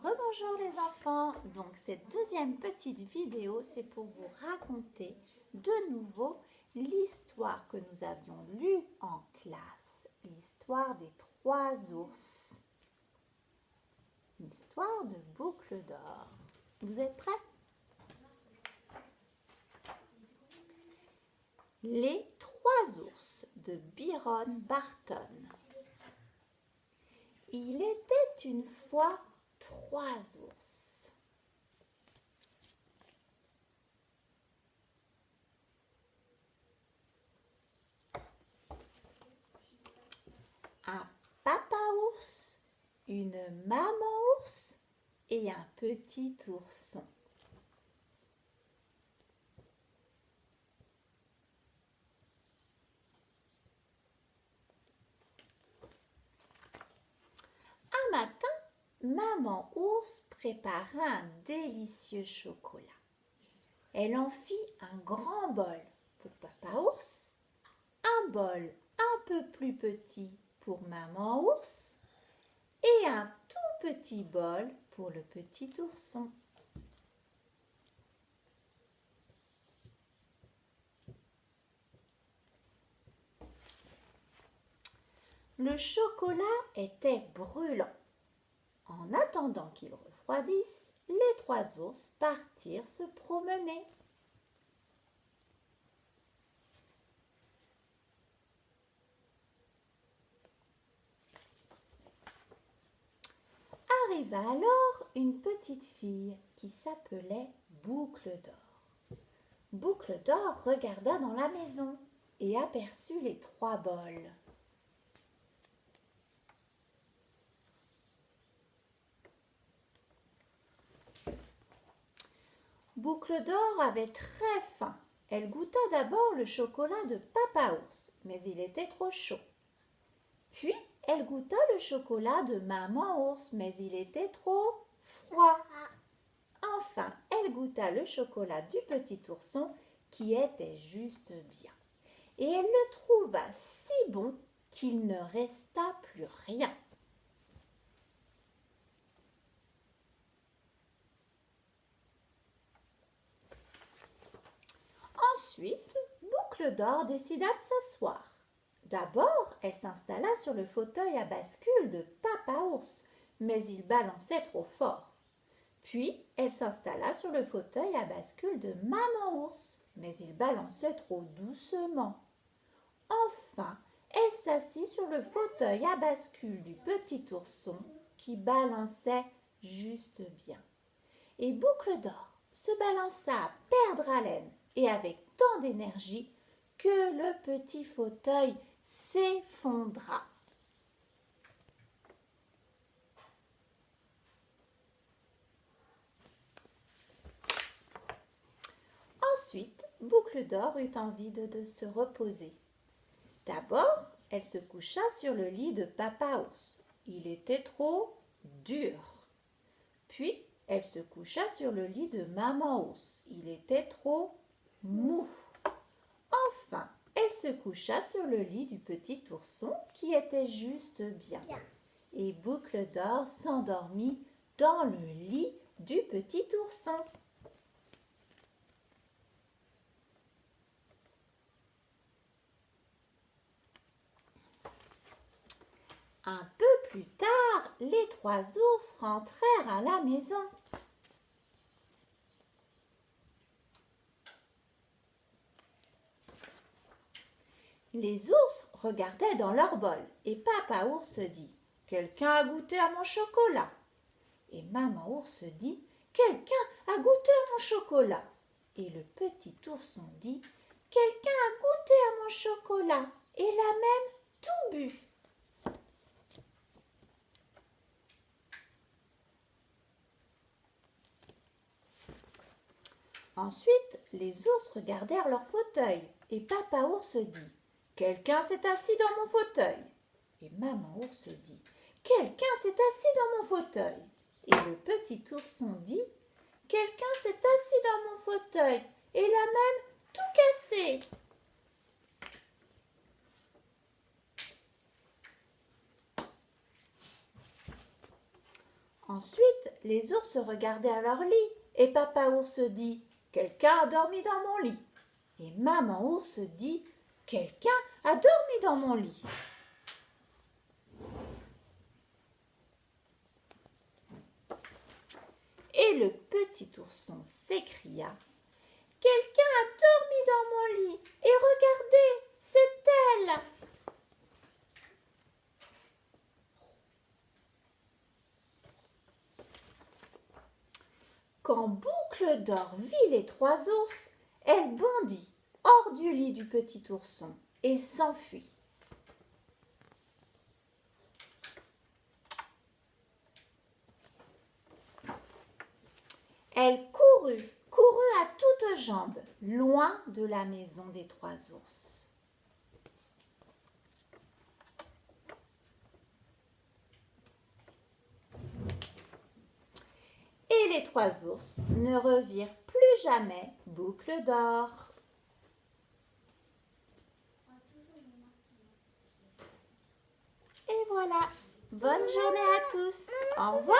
Rebonjour les enfants, donc cette deuxième petite vidéo c'est pour vous raconter de nouveau l'histoire que nous avions lue en classe, l'histoire des 3 ours, l'histoire de Boucle d'Or. Vous êtes prêts? Les 3 ours de Byron Barton. Il était une fois 3 ours. Un papa ours, une maman ours et un petit ourson. Un matin, maman ours prépara un délicieux chocolat. Elle en fit un grand bol pour papa ours, un bol un peu plus petit pour maman ours et un tout petit bol pour le petit ourson. Le chocolat était brûlant. En attendant qu'il refroidisse, les 3 ours partirent se promener. Arriva alors une petite fille qui s'appelait Boucle d'Or. Boucle d'Or regarda dans la maison et aperçut les 3 bols. Boucle d'Or avait très faim. Elle goûta d'abord le chocolat de papa ours, mais il était trop chaud. Puis elle goûta le chocolat de maman ours, mais il était trop froid. Enfin, elle goûta le chocolat du petit ourson qui était juste bien. Et elle le trouva si bon qu'il ne resta plus rien. Ensuite, Boucle d'Or décida de s'asseoir. D'abord, elle s'installa sur le fauteuil à bascule de papa ours, mais il balançait trop fort. Puis, elle s'installa sur le fauteuil à bascule de maman ours, mais il balançait trop doucement. Enfin, elle s'assit sur le fauteuil à bascule du petit ourson qui balançait juste bien. Et Boucle d'Or se balança à perdre haleine et avec tant d'énergie que le petit fauteuil s'effondra. Ensuite, Boucle d'Or eut envie de se reposer. D'abord, elle se coucha sur le lit de papa ours. Il était trop dur. Puis, elle se coucha sur le lit de maman ours. Il était trop mou. Enfin, elle se coucha sur le lit du petit ourson qui était juste bien. Et Boucle d'Or s'endormit dans le lit du petit ourson. Un peu plus tard, les 3 ours rentrèrent à la maison. Les ours regardaient dans leur bol et papa ours dit « Quelqu'un a goûté à mon chocolat ?» Et maman ours dit « Quelqu'un a goûté à mon chocolat ?» Et le petit ourson dit « Quelqu'un a goûté à mon chocolat et l'a même tout bu !» Ensuite, les ours regardèrent leur fauteuil et papa ours dit « Quelqu'un s'est assis dans mon fauteuil !» Et maman ours dit « Quelqu'un s'est assis dans mon fauteuil !» Et le petit ourson dit « Quelqu'un s'est assis dans mon fauteuil et l'a même tout cassé !» Ensuite, les ours se regardaient à leur lit et Papa Ours dit « Quelqu'un a dormi dans mon lit ». Et Maman Ours dit « Quelqu'un a dormi dans mon lit ». Et le petit ourson s'écria « Quelqu'un a dormi dans mon lit et regardez, c'est elle !» Quand Boucle d'Or vit les trois ours, elle bondit hors du lit du petit ourson et s'enfuit. Elle courut à toutes jambes, loin de la maison des trois ours. Et les trois ours ne revirent plus jamais Boucle d'Or. Et voilà, bonne journée à tous. Au revoir.